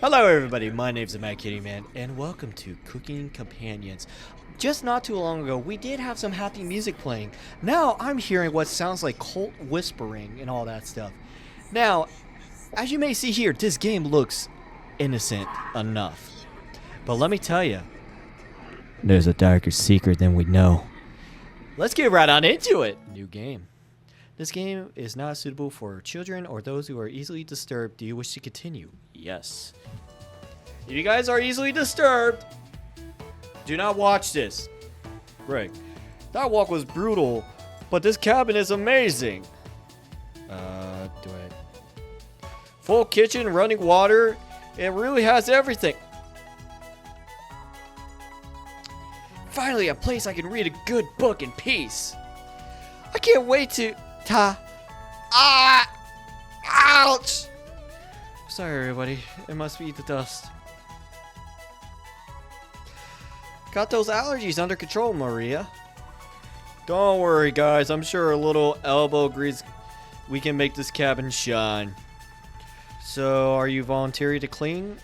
Hello everybody, my name's the Mad Kitty Man, and welcome to Cooking Companions. Just not too long ago, we did have some happy music playing. Now I'm hearing what sounds like cult whispering and all that stuff. Now, as you may see here, this game looks innocent enough. But let me tell you, there's a darker secret than we know. Let's get right on into it. New game. This game is not suitable for children or those who are easily disturbed. Do you wish to continue? Yes. If you guys are easily disturbed, do not watch this. Greg, that walk was brutal, but this cabin is amazing. Do I? Full kitchen, running water. It really has everything. Finally, a place I can read a good book in peace. I can't wait to... Ouch! Sorry, everybody. It must be the dust. Got those allergies under control, Maria. Don't worry, guys. I'm sure a little elbow grease, we can make this cabin shine. So, are you volunteering to clean?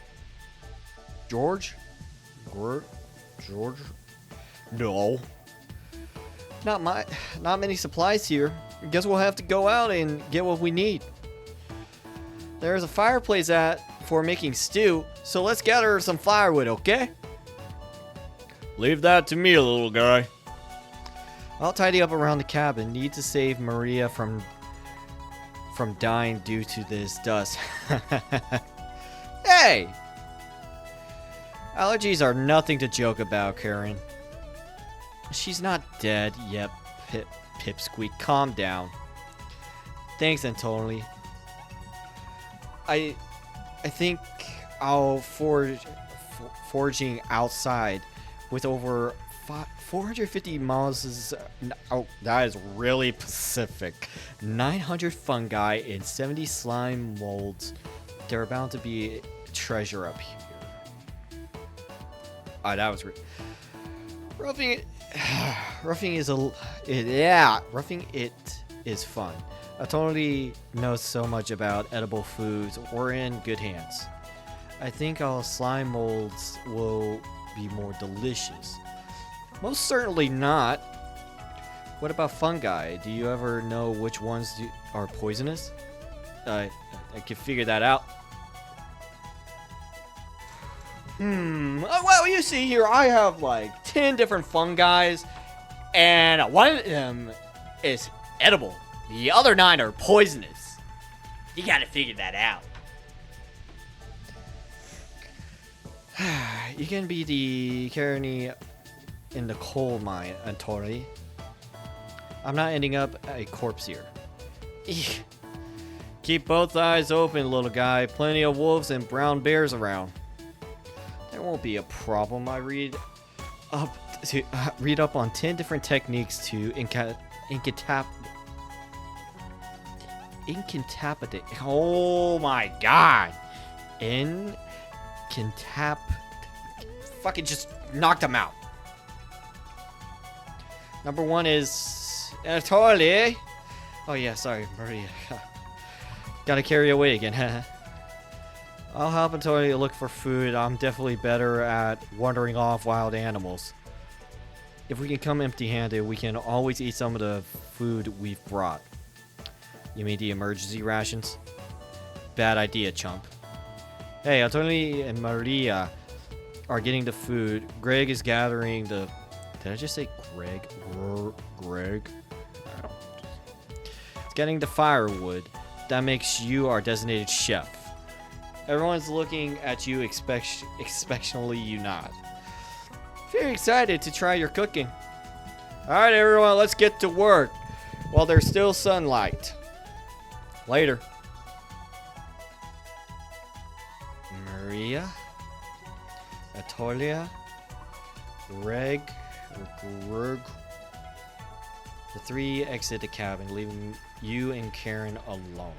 George? George? No. Not many supplies here. Guess we'll have to go out and get what we need. There's a fireplace for making stew, so let's gather some firewood, okay? Leave that to me, little guy. I'll tidy up around the cabin. Need to save Maria from dying due to this dust. Hey! Allergies are nothing to joke about, Karen. She's not dead. Yep, Pipsqueak, calm down. Thanks, Anatoly. I think I'll foraging outside with over 450 miles. Oh, that is really Pacific. 900 fungi and 70 slime molds. There are bound to be treasure up here. Oh, that was roughing it. Roughing it is fun. I totally know so much about edible foods. We're in good hands. I think our slime molds will be more delicious. Most certainly not. What about fungi? Do you ever know which ones are poisonous? I can figure that out. Well, you see here, I have like 10 different fungi, and one of them is edible. The other 9 are poisonous. You gotta figure that out. You can be the Carony in the coal mine, Antori. I'm not ending up a corpse here. Eek. Keep both eyes open, little guy. Plenty of wolves and brown bears around. There won't be a problem. I read up on 10 different techniques to incapacitate. Oh my god! Fucking just knocked him out. Number 1 is Anatoly. Oh yeah, sorry, Maria. Gotta carry away again. I'll help Anatoly look for food. I'm definitely better at wandering off wild animals. If we can come empty-handed, we can always eat some of the food we've brought. You mean the emergency rations? Bad idea, chump. Hey, Anatoly and Maria are getting the food. Greg is gathering the... Did I just say Greg? Greg? It's getting the firewood. That makes you our designated chef. Everyone's looking at you expectantly. You nod. Very excited to try your cooking. Alright everyone, let's get to work while there's still sunlight. Later. Maria, Atolia, Greg. The 3 exit the cabin, leaving you and Karen alone.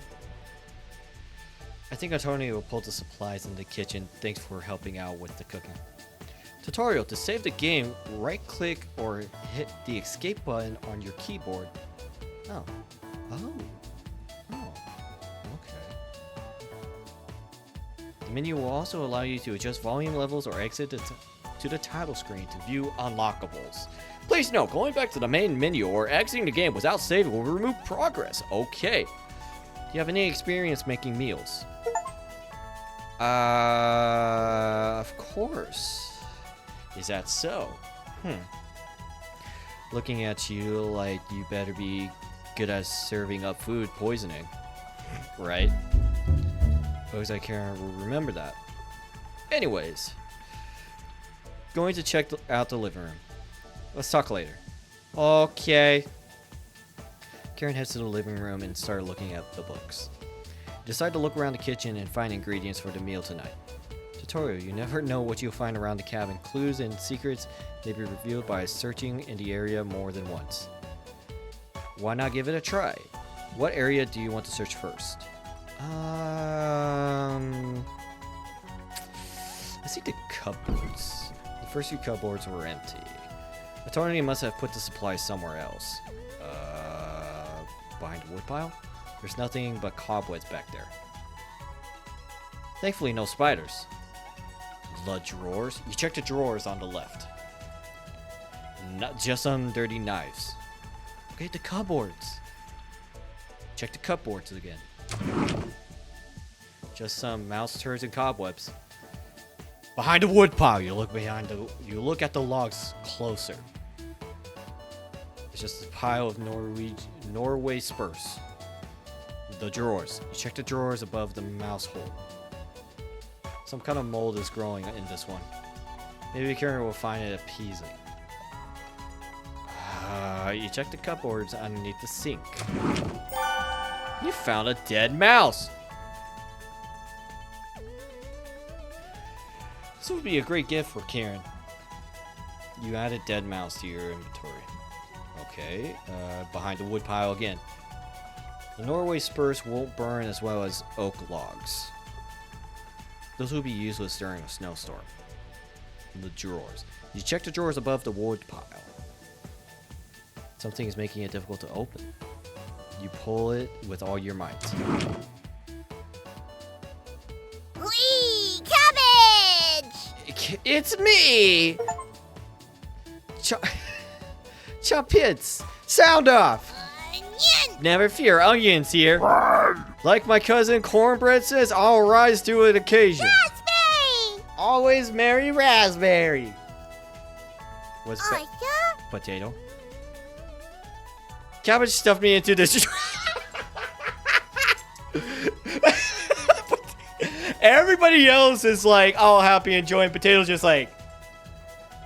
I think Antonio will pull the supplies in the kitchen. Thanks for helping out with the cooking. Tutorial: to save the game, right click or hit the escape button on your keyboard. Oh. Okay. The menu will also allow you to adjust volume levels or exit to the title screen to view unlockables. Please note, going back to the main menu or exiting the game without saving will remove progress. Okay. Do you have any experience making meals? Of course. Is that so? Looking at you like you better be good at serving up food poisoning. Right? Suppose I can't remember that. Anyways. Going to check out the living room. Let's talk later. Okay. Karen heads to the living room and started looking at the books. Decide to look around the kitchen and find ingredients for the meal tonight. Tutorial, you never know what you'll find around the cabin. Clues and secrets may be revealed by searching in the area more than once. Why not give it a try? What area do you want to search first? I see the cupboards. The first few cupboards were empty. Attorney must have put the supplies somewhere else. Behind the woodpile? There's nothing but cobwebs back there. Thankfully, no spiders. The drawers? You check the drawers on the left. Not just some dirty knives. Okay, the cupboards. Check the cupboards again. Just some mouse turds and cobwebs. Behind the woodpile, you look at the logs closer. It's just a pile of Norway spurs. The drawers. You check the drawers above the mouse hole. Some kind of mold is growing in this one. Maybe Karen will find it appeasing. You check the cupboards underneath the sink. You found a dead mouse! This would be a great gift for Karen. You add a dead mouse to your inventory. Okay, behind the woodpile again. The Norway spurs won't burn as well as oak logs. Those will be useless during a snowstorm. The drawers. You check the drawers above the wood pile. Something is making it difficult to open. You pull it with all your might. Whee! Cabbage! It's me! Chop-hits! Sound off! Onion! Never fear, Onion's here. Like my cousin Cornbread says, I'll rise to an occasion. Raspberry! Always marry Raspberry. What's Oh, that? yeah? Potato. Cabbage stuffed me into this. Everybody else is like all happy enjoying potatoes, just like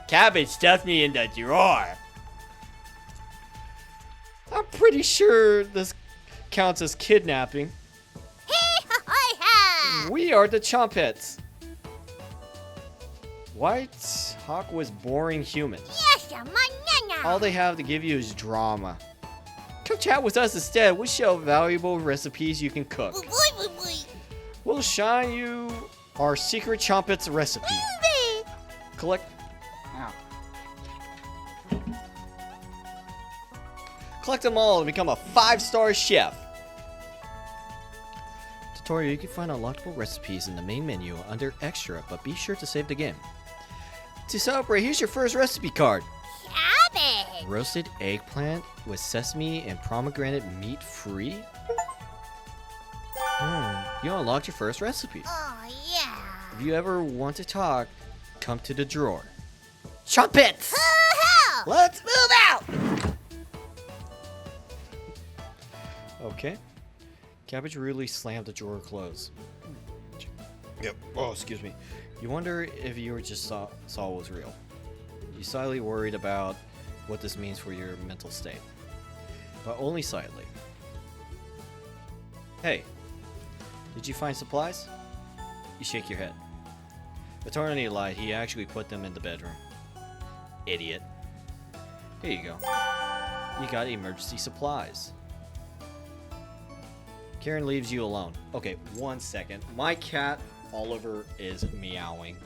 Cabbage stuffed me in the drawer. I'm pretty sure this counts as kidnapping. Hee-ha-hi-ha! We are the Chompets. White Hawk was boring humans. Yes, a banana! All they have to give you is drama. Come chat with us instead. We'll show valuable recipes you can cook. Boy, boy, boy, boy. We'll shine you our secret Chompets recipe. Baby. Collect them all and become a 5-star chef. Tutorial, you can find unlockable recipes in the main menu under Extra, but be sure to save the game. To celebrate, here's your first recipe card. Cabbage! Roasted eggplant with sesame and pomegranate meat free? You unlocked your first recipe. Oh, yeah. If you ever want to talk, come to the drawer. Chompets! Hoo-hoo! Let's move out! Okay. Cabbage really slammed the drawer closed. Yep. Oh, excuse me. You wonder if you just saw was real. You slightly worried about what this means for your mental state. But only slightly. Hey, did you find supplies? You shake your head. Attorney lied. He actually put them in the bedroom. Idiot. Here you go. You got emergency supplies. Karen leaves you alone. Okay, 1 second. My cat, Oliver, is meowing.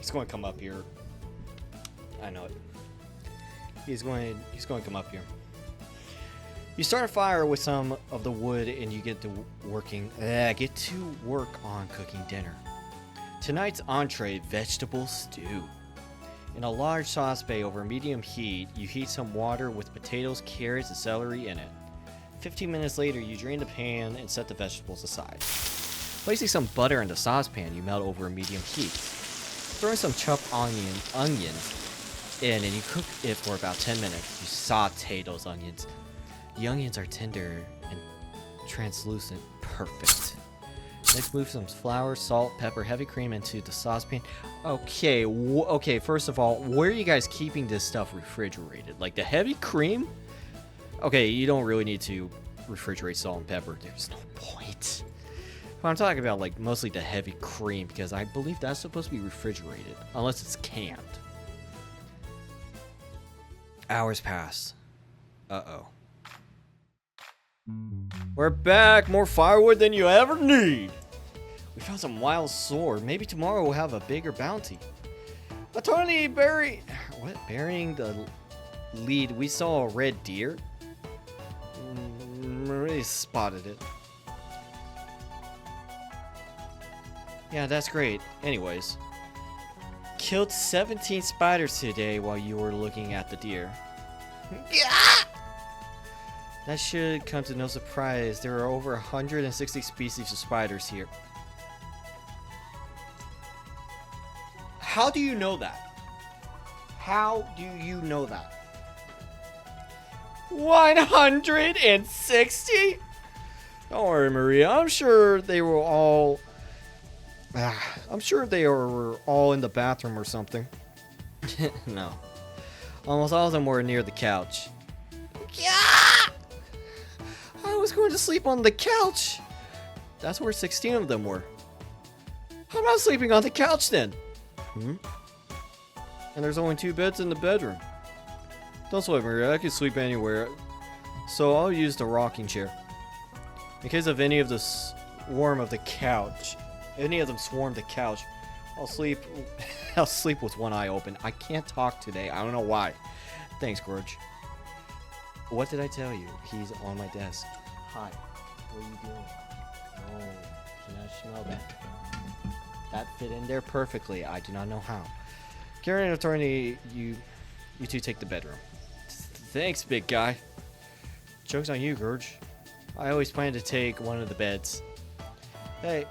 He's going to come up here. I know it. He's going to come up here. You start a fire with some of the wood and you get to work on cooking dinner. Tonight's entree, vegetable stew. In a large saucepan over medium heat, you heat some water with potatoes, carrots, and celery in it. 15 minutes later, you drain the pan and set the vegetables aside. Placing some butter in the saucepan, you melt over a medium heat. Throw in some chopped onions in and you cook it for about 10 minutes. You saute those onions. The onions are tender and translucent. Perfect. Next, move some flour, salt, pepper, heavy cream into the saucepan. Okay, okay. First of all, where are you guys keeping this stuff refrigerated? Like the heavy cream? Okay, you don't really need to refrigerate salt and pepper. There's no point. But I'm talking about like mostly the heavy cream because I believe that's supposed to be refrigerated unless it's canned. Hours pass. Uh-oh. We're back! More firewood than you ever need! We found some wild sword. Maybe tomorrow we'll have a bigger bounty. Burying the lead, we saw a red deer. Really spotted it. Yeah, that's great. Anyways. Killed 17 spiders today while you were looking at the deer. That should come to no surprise. There are over 160 species of spiders here. How do you know that? How do you know that? 160? Don't worry, Maria. I'm sure they were all... I'm sure they were all in the bathroom or something. No. Almost all of them were near the couch. I was going to sleep on the couch. That's where 16 of them were. I'm not sleeping on the couch then. And there's only 2 beds in the bedroom. Don't sweat, Maria. I can sleep anywhere. So I'll use the rocking chair. In case of any of the swarm of the couch. Any of them swarm the couch. I'll sleep with one eye open. I can't talk today. I don't know why. Thanks, Gorge. What did I tell you? He's on my desk. Hi. What are you doing? Oh, can I smell that? That fit in there perfectly. I do not know how. Karen and Attorney, you two take the bedroom. Thanks, big guy. Joke's on you, Gorge. I always plan to take one of the beds. Hey,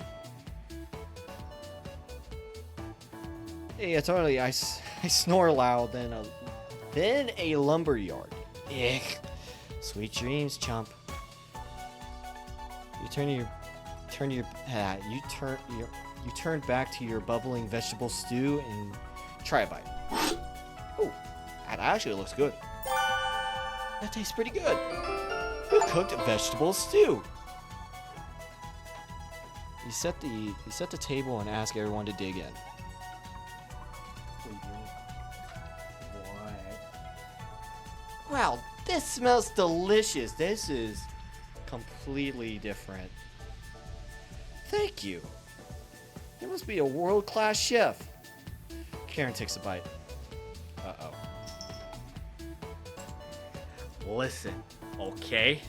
Attorney, I snore loud than a lumberyard. Ugh. Sweet dreams, chump. You turn back to your bubbling vegetable stew and try a bite. Oh, that actually looks good. That tastes pretty good. Who cooked vegetable stew? You set the table and ask everyone to dig in. Wow, this smells delicious. This is completely different. Thank you. You must be a world-class chef. Karen takes a bite. Uh-oh. Listen, okay?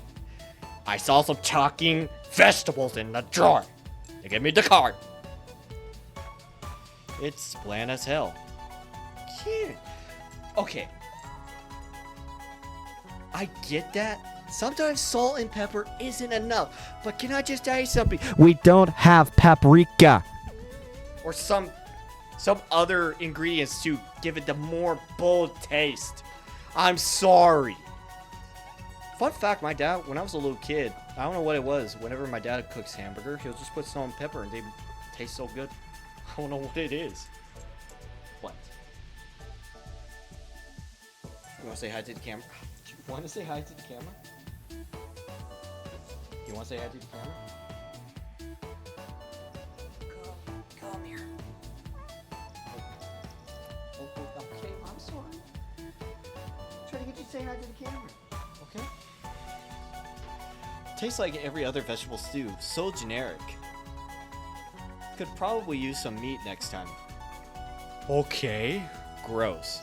I saw some talking vegetables in the drawer. They gave me the card. It's bland as hell. Cute. Okay. I get that. Sometimes salt and pepper isn't enough. But can I just tell you something? We don't have paprika. Or some other ingredients to give it the more bold taste. I'm sorry. Fun fact, my dad, when I was a little kid, I don't know what it was. Whenever my dad cooks hamburger, he'll just put salt and pepper and they taste so good. I don't know what it is. What? You want to say hi to the camera? You want to say hi to the camera? You want to say hi to the camera? Come here. Okay, I'm sorry. Trying to get you to say hi to the camera. Okay? Tastes like every other vegetable stew. So generic. Could probably use some meat next time. Okay, gross.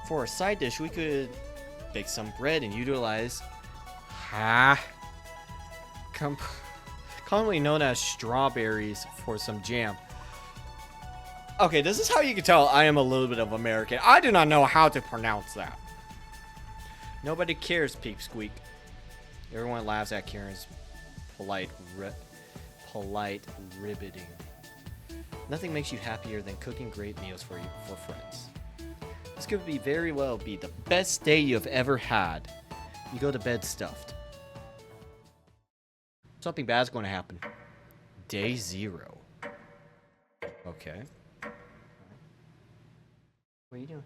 For a side dish, we could bake some bread and utilize commonly known as strawberries for some jam. Okay, this is how you can tell I am a little bit of American. I do not know how to pronounce that. Nobody cares, Peep Squeak. Everyone laughs at Karen's polite ribbiting. Nothing makes you happier than cooking great meals for friends. This could very well be the best day you have ever had. You go to bed stuffed. Something bad's going to happen. Day 0. Okay. What are you doing?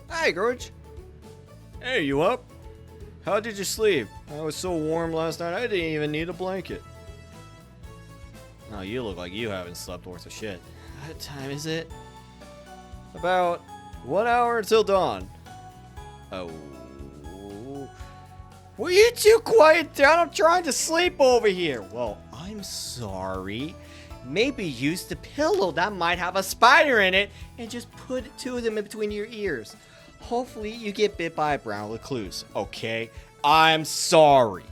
Hi, George. Hey, you up? How did you sleep? I was so warm last night, I didn't even need a blanket. Oh, you look like you haven't slept worth a shit. What time is it? About 1 hour until dawn. Oh. Will you two quiet down? I'm trying to sleep over here. Well, I'm sorry. Maybe use the pillow that might have a spider in it and just put 2 of them in between your ears. Hopefully you get bit by a brown recluse, okay? I'm sorry.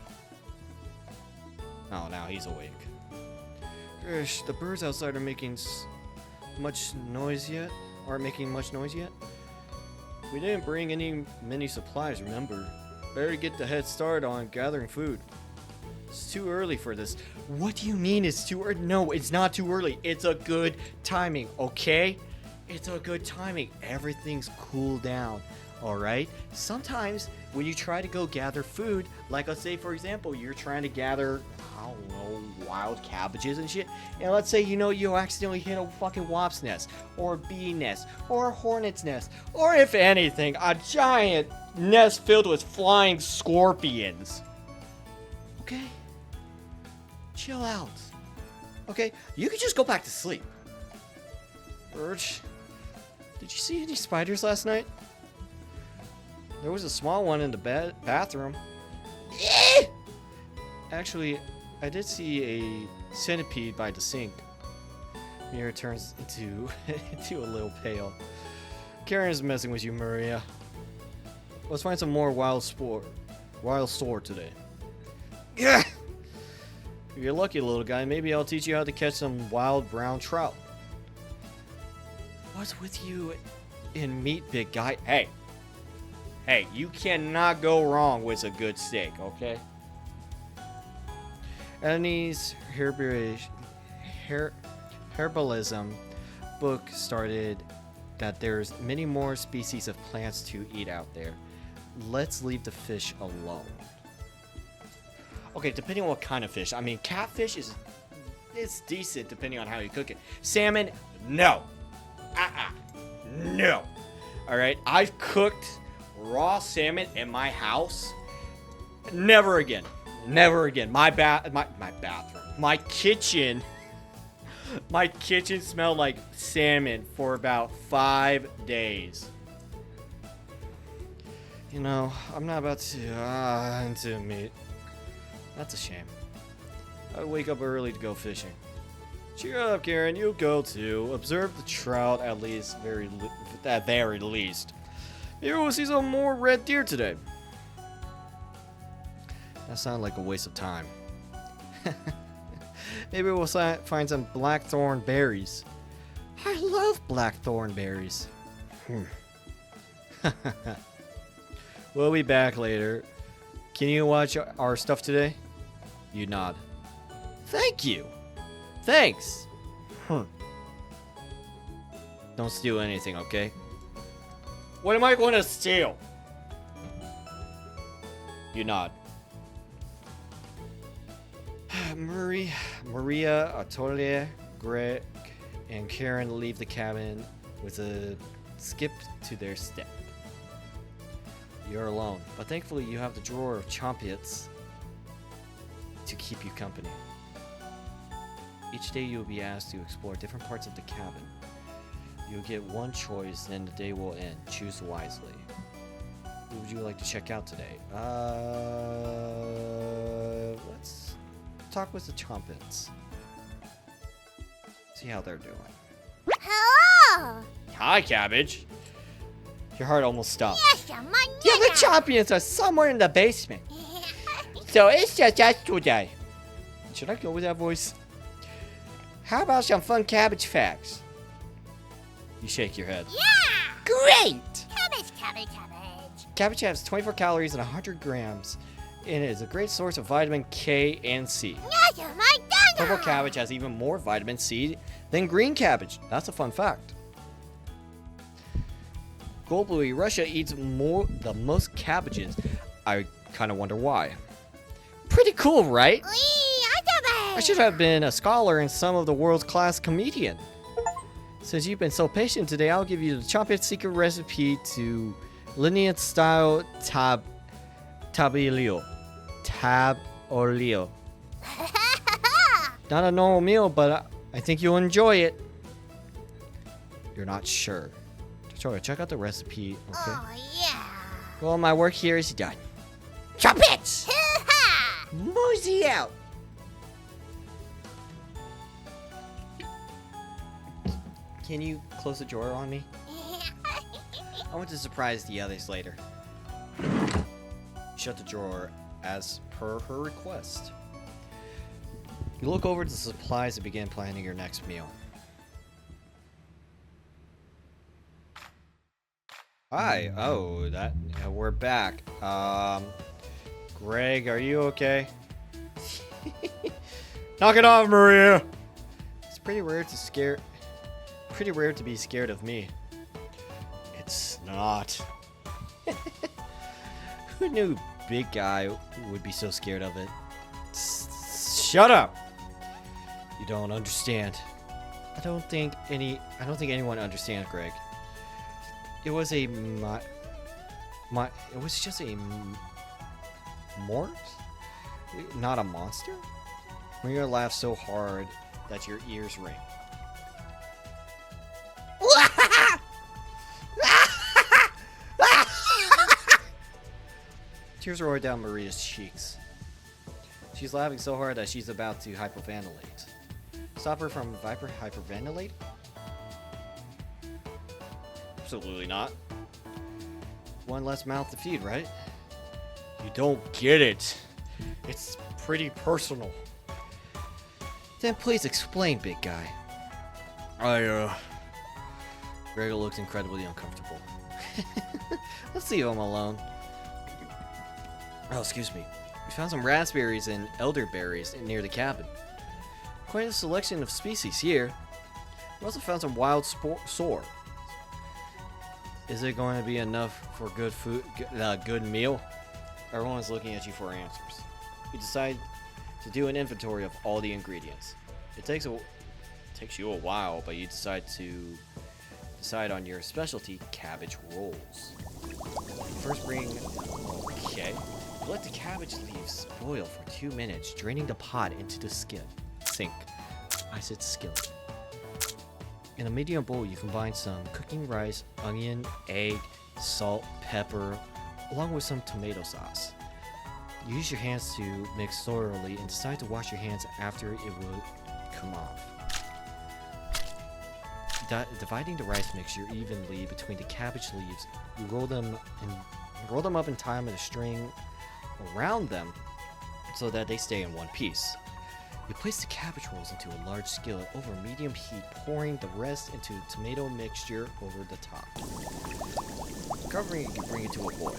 Oh, now he's awake. Gosh, the birds outside are making much noise yet? Aren't making much noise yet? We didn't bring many supplies, remember? Better get the head start on gathering food. It's too early for this. What do you mean it's too early? No, it's not too early. It's a good timing, okay? It's a good timing. Everything's cooled down, all right? Sometimes when you try to go gather food, like let's say, for example, you're trying to gather, I don't know, wild cabbages and shit, and let's say, you accidentally hit a fucking wasp's nest, or a bee nest, or a hornet's nest, or if anything, a giant nest filled with flying scorpions. Okay? Chill out. Okay? You can just go back to sleep. Birch, did you see any spiders last night? There was a small one in the bathroom. Actually, I did see a centipede by the sink. Mira turns into a little pale. Karen is messing with you, Maria. Let's find some more wild store today. Yeah. If you're lucky, little guy, maybe I'll teach you how to catch some wild brown trout. What's with you and meat, big guy? Hey, you cannot go wrong with a good steak, okay? Annie's herbalism book started that there's many more species of plants to eat out there. Let's leave the fish alone. Okay, depending on what kind of fish. I mean, catfish it's decent depending on how you cook it. Salmon, no. No. All right, I've cooked raw salmon in my house. Never again. Never again. My bathroom. My kitchen smelled like salmon for about 5 days. I'm not about to into meat. That's a shame. I wake up early to go fishing. Cheer up, Karen. You go too. Observe the trout at very least. Maybe we'll see some more red deer today. That sounded like a waste of time. Maybe we'll find some blackthorn berries. I love blackthorn berries. We'll be back later. Can you watch our stuff today? You nod. Thank you. Thanks. Don't steal anything, okay? What am I going to steal? You nod. Maria, Atolia, Greg, and Karen leave the cabin with a skip to their step. You're alone, but thankfully you have the drawer of chompets to keep you company. Each day you'll be asked to explore different parts of the cabin. You'll get one choice, then the day will end. Choose wisely. Who would you like to check out today? Let's talk with the trumpets. See how they're doing. Hello. Hi, Cabbage. Your heart almost stopped. Yes, my Yeah, the champions are somewhere in the basement. So it's just us today. Should I go with that voice? How about some fun cabbage facts? You shake your head. Yeah. Great! Cabbage, cabbage, cabbage. Cabbage has 24 calories and 100 grams. And it is a great source of vitamin K and C. Yes, my Purple cabbage has even more vitamin C than green cabbage. That's a fun fact. Globally, Russia eats the most cabbages. I kind of wonder why. Pretty cool, right? I should have been a scholar and some of the world's class comedian. Since you've been so patient today, I'll give you the chocolate secret recipe to lineage style tablio. Not a normal meal, but I think you'll enjoy it. You're not sure. Sure, check out the recipe, okay? Oh, yeah. Well, my work here is done. Trumpets! Mosey out! Can you close the drawer on me? I want to surprise the others later. Shut the drawer as per her request. You look over to the supplies and begin planning your next meal. Hi. Oh, we're back. Greg, are you okay? Knock it off, Maria. It's pretty rare to be scared of me. It's not. Who knew big guy would be so scared of it? Shut up. You don't understand. I don't think anyone understands, Greg. It was a it was just a mort, not a monster. Maria laughed so hard that your ears ring. Tears roll down Maria's cheeks. She's laughing so hard that she's about to hyperventilate. Stop her from hyperventilating? Absolutely not. One less mouth to feed, right? You don't get it. It's pretty personal. Then please explain, big guy. Gregor looks incredibly uncomfortable. Let's leave him alone. Oh, excuse me. We found some raspberries and elderberries near the cabin. Quite a selection of species here. We also found some wild soar. Is it going to be enough for good food, good meal? Everyone's looking at you for answers. You decide to do an inventory of all the ingredients. It takes you a while, but you decide on your specialty, cabbage rolls. First okay. Let the cabbage leaves boil for 2 minutes, draining the pot into the sink. I said skillet. In a medium bowl, you combine some cooking rice, onion, egg, salt, pepper, along with some tomato sauce. You use your hands to mix thoroughly and decide to wash your hands after it will come off. Dividing the rice mixture evenly between the cabbage leaves, you roll them up in time with a string around them so that they stay in one piece. You place the cabbage rolls into a large skillet over medium heat, pouring the rest into the tomato mixture over the top. Covering it, you bring it to a boil.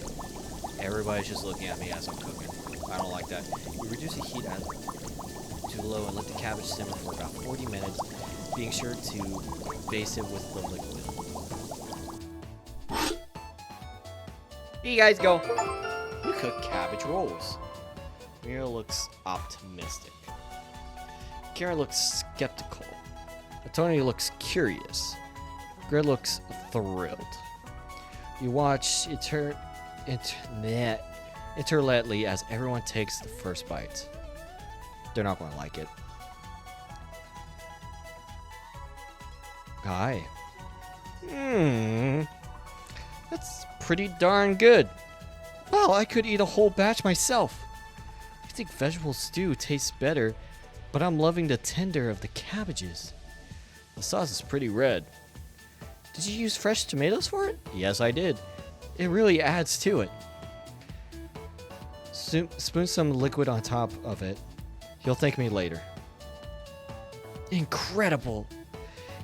Everybody's just looking at me as I'm cooking. I don't like that. You reduce the heat to low and let the cabbage simmer for about 40 minutes, being sure to baste it with the liquid. Here you guys go. You cook cabbage rolls. Mira looks optimistic. Karen looks skeptical. Tony looks curious. Greg looks thrilled. You watch interletly as everyone takes the first bite. They're not going to like it. Hi. That's pretty darn good. Well, I could eat a whole batch myself. think vegetable stew tastes better, but I'm loving the tender of the cabbages. The sauce is pretty red. Did you use fresh tomatoes for it? Yes, I did. It really adds to it. Spoon some liquid on top of it. You'll thank me later. Incredible!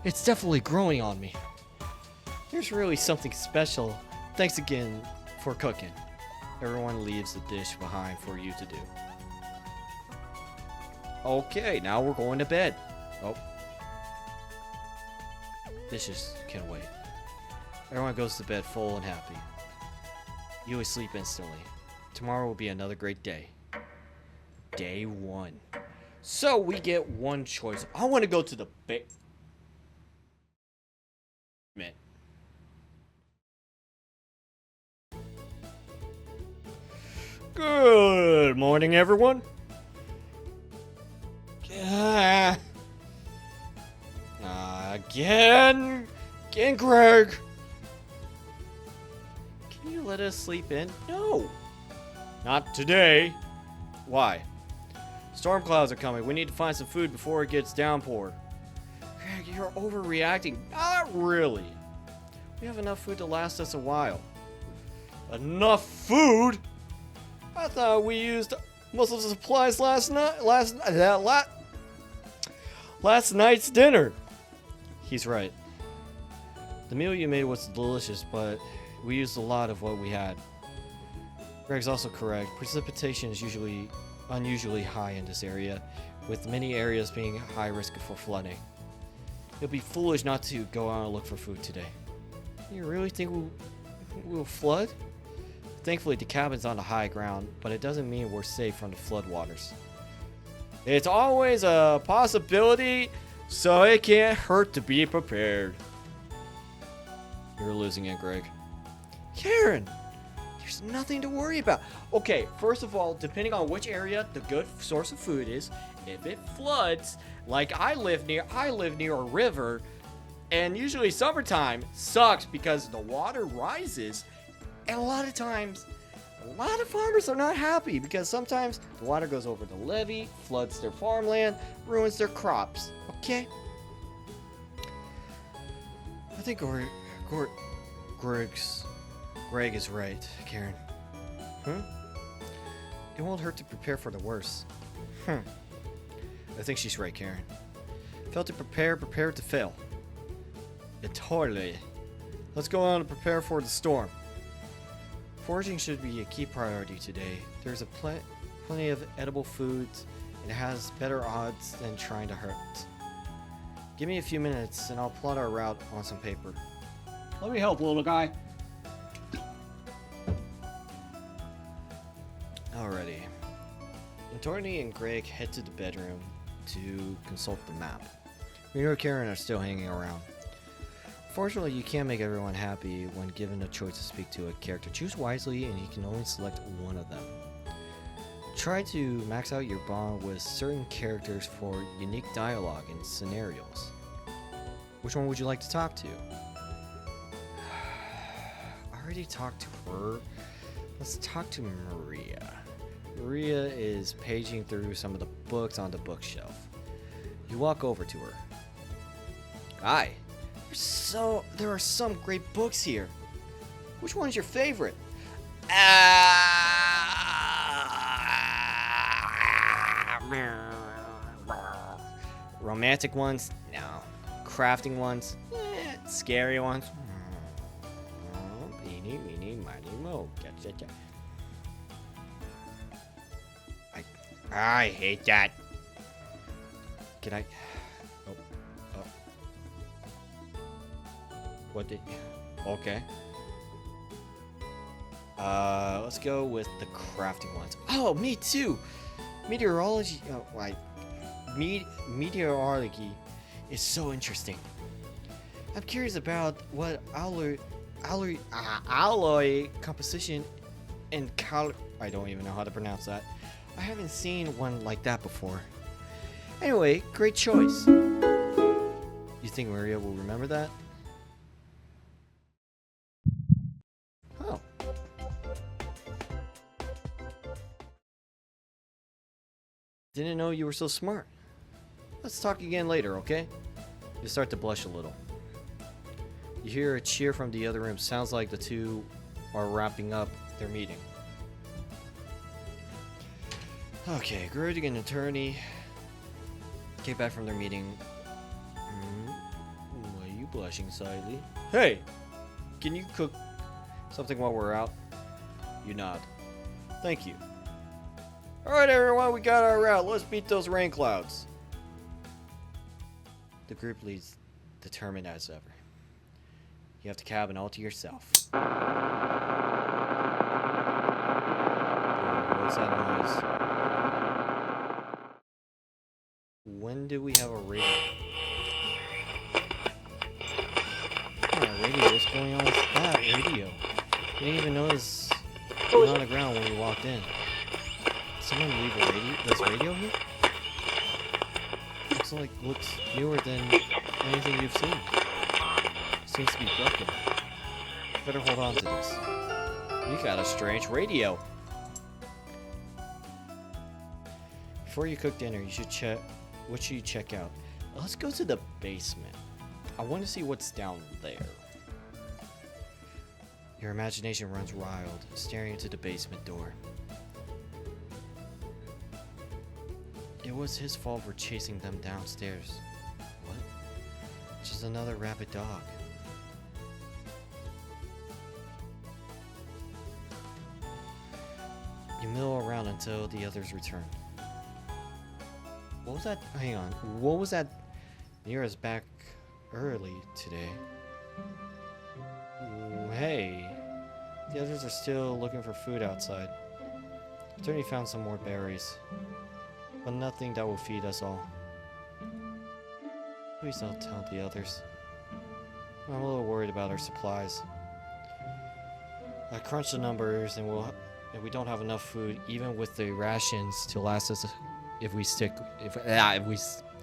It's definitely growing on me. Here's really something special. Thanks again for cooking. Everyone leaves the dish behind for you to do. Okay, now we're going to bed. Oh. Dishes can wait. Everyone goes to bed full and happy. You always sleep instantly. Tomorrow will be another great day. Day 1. So we get one choice. I want to go to the basement. Good morning, everyone. Again, Greg. Can you let us sleep in? No. Not today. Why? Storm clouds are coming. We need to find some food before it gets downpour. Greg, you're overreacting. Not really. We have enough food to last us a while. Enough food? I thought we used most of the supplies last night's dinner. He's right. The meal you made was delicious, but we used a lot of what we had. Greg's also correct. Precipitation is unusually high in this area, with many areas being high risk for flooding. It'll be foolish not to go out and look for food today. You really think we'll flood? Thankfully, the cabin's on the high ground, but it doesn't mean we're safe from the floodwaters. It's always a possibility, so it can't hurt to be prepared. You're losing it, Greg. Karen, there's nothing to worry about. Okay, first of all, depending on which area the good source of food is, if it floods, like I live near a river, and usually summertime sucks because the water rises, and a lot of times, a lot of farmers are not happy because sometimes the water goes over the levee, floods their farmland, ruins their crops. Okay? I think Greg is right, Karen. It won't hurt to prepare for the worst. I think she's right, Karen. Fail to prepare, prepare to fail. Totally. Let's go on and prepare for the storm. Foraging should be a key priority today. There's plenty of edible foods, and it has better odds than trying to hurt. Give me a few minutes, and I'll plot our route on some paper. Let me help, little guy. Alrighty. Anthony and Greg head to the bedroom to consult the map. Reno and Karen are still hanging around. Fortunately, you can't make everyone happy when given a choice to speak to a character. Choose wisely, and you can only select one of them. Try to max out your bond with certain characters for unique dialogue and scenarios. Which one would you like to talk to? I already talked to her. Let's talk to Maria. Maria is paging through some of the books on the bookshelf. You walk over to her. Hi. There are some great books here. Which one's your favorite? Romantic ones? No. Crafting ones? Scary ones? Eeny, meeny, miny, mo. Gotcha. I hate that. Can I? Oh. What did? Okay. Let's go with the crafting ones. Oh, me too. Meteorology. Meteorology is so interesting. I'm curious about what alloy composition and color. I don't even know how to pronounce that. I haven't seen one like that before. Anyway, great choice. You think Maria will remember that? Didn't know you were so smart. Let's talk again later, okay? You start to blush a little. You hear a cheer from the other room. Sounds like the two are wrapping up their meeting. Okay, Grudge and attorney came back from their meeting. Why are you blushing slightly? Hey! Can you cook something while we're out? You nod. Thank you. Alright everyone, we got our route. Let's beat those rain clouds. The group leads determined as ever. You have the cabin all to yourself. What's that noise? When do we have a radio? What kind of radio? What's going on with that radio? You didn't even notice it was on the ground when we walked in. Did someone leave a radio? This radio here? Looks newer than anything you've seen. Seems to be broken. Better hold on to this. You got a strange radio. Before you cook dinner, you should check. What should you check out? Let's go to the basement. I want to see what's down there. Your imagination runs wild, staring into the basement door. It was his fault for chasing them downstairs. What? Just another rabid dog. You mill around until the others return. What was that? Hang on. What was that near us back early today? Hey. The others are still looking for food outside. Attorney found some more berries. But nothing that will feed us all. Please don't tell the others. I'm a little worried about our supplies. I crunched the numbers and we don't have enough food, even with the rations, to last us if we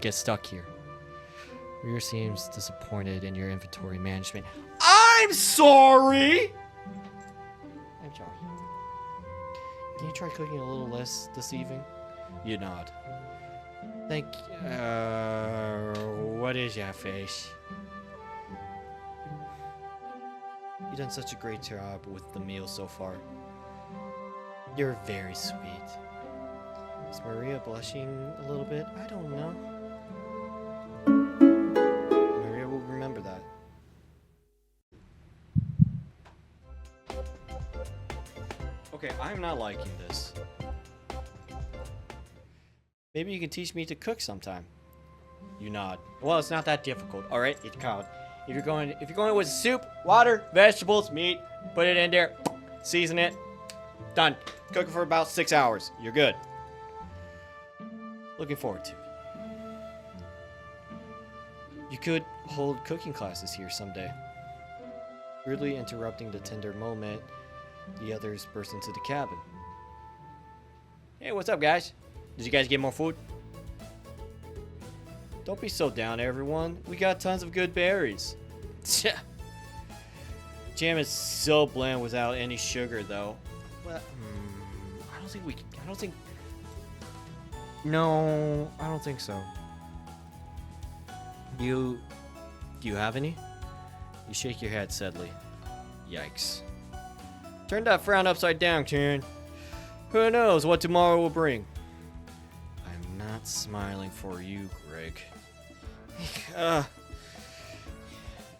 get stuck here. Rear seems disappointed in your inventory management. I'm sorry! I'm sorry. Can you try cooking a little less this evening? You nod. Thank you. What is your face? You've done such a great job with the meal so far. You're very sweet. Is Maria blushing a little bit? I don't know. Maria will remember that. Okay, I'm not liking this. Maybe you can teach me to cook sometime. You nod. Well, it's not that difficult. All right, it's called. If you're going with soup, water, vegetables, meat, put it in there, season it, done. Cook it for about 6 hours. You're good. Looking forward to it. You could hold cooking classes here someday. Rudely interrupting the tender moment, the others burst into the cabin. Hey, what's up, guys? Did you guys get more food? Don't be so down, everyone. We got tons of good berries. Jam is so bland without any sugar, though. Well, I don't think. No, I don't think so. Do you have any? You shake your head sadly. Yikes. Turn that frown upside down, Karen. Who knows what tomorrow will bring? I'm not smiling for you, Greg.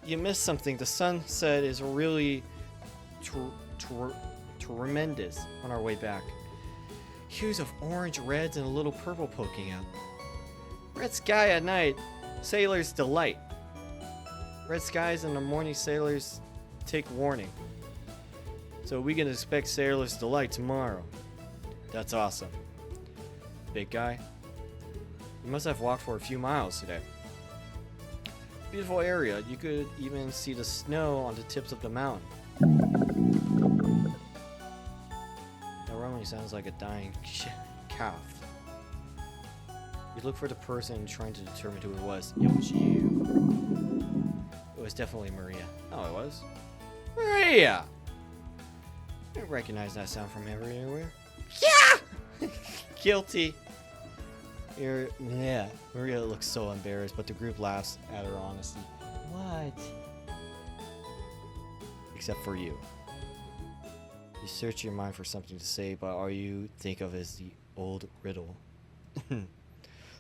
You missed something. The sunset is really tremendous on our way back. Hues of orange, reds, and a little purple poking out. Red sky at night, sailors delight. Red skies in the morning, sailors take warning. So we can expect sailors delight tomorrow. That's awesome. Big guy, you must have walked for a few miles today. Beautiful area. You could even see the snow on the tips of the mountain. That rumbling sounds like a dying calf. You look for the person trying to determine who it was. It was you. It was definitely Maria. Oh, it was? Maria! I recognize that sound from everywhere. Yeah! Guilty. Yeah, Maria looks so embarrassed, but the group laughs at her honesty. What? Except for you. You search your mind for something to say, but all you think of is the old riddle.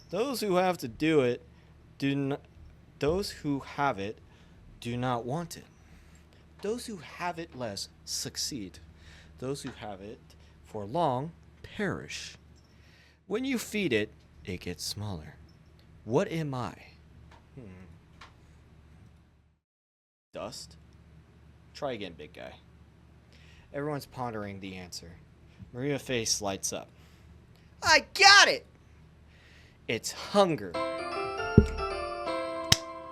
Those who have to do it do not. Those who have it do not want it. Those who have it less succeed. Those who have it for long perish. When you feed it, it gets smaller. What am I? Dust? Try again, big guy. Everyone's pondering the answer. Maria's face lights up. I got it! It's hunger.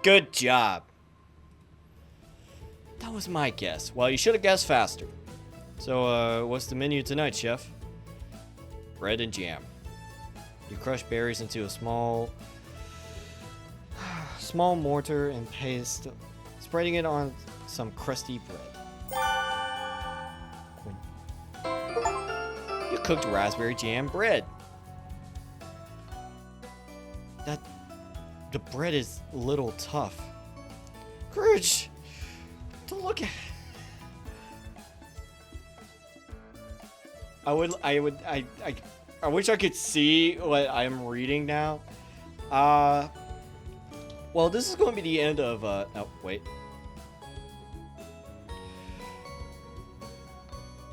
Good job. That was my guess. Well, you should have guessed faster. So, what's the menu tonight, chef? Bread and jam. You crush berries into a small mortar and paste, spreading it on some crusty bread. You cooked raspberry jam bread. The bread is a little tough. Courage! Don't look at. I wish I could see what I'm reading now. Well, this is going to be the end of, oh, wait.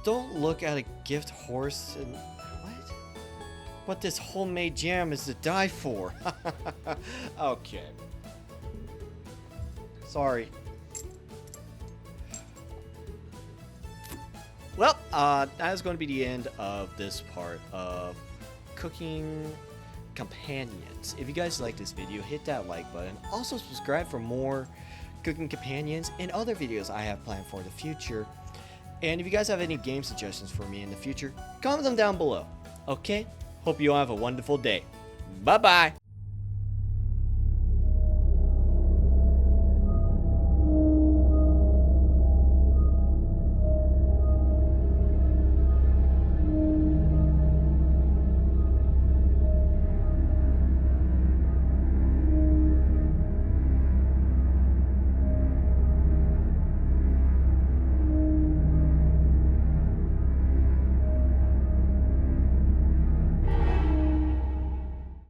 Don't look at a gift horse and, what? But this homemade jam is to die for. Okay. Sorry. Well, that is going to be the end of this part of Cooking Companions. If you guys like this video, hit that like button. Also subscribe for more Cooking Companions and other videos I have planned for the future. And if you guys have any game suggestions for me in the future, comment them down below. Okay? Hope you all have a wonderful day. Bye-bye.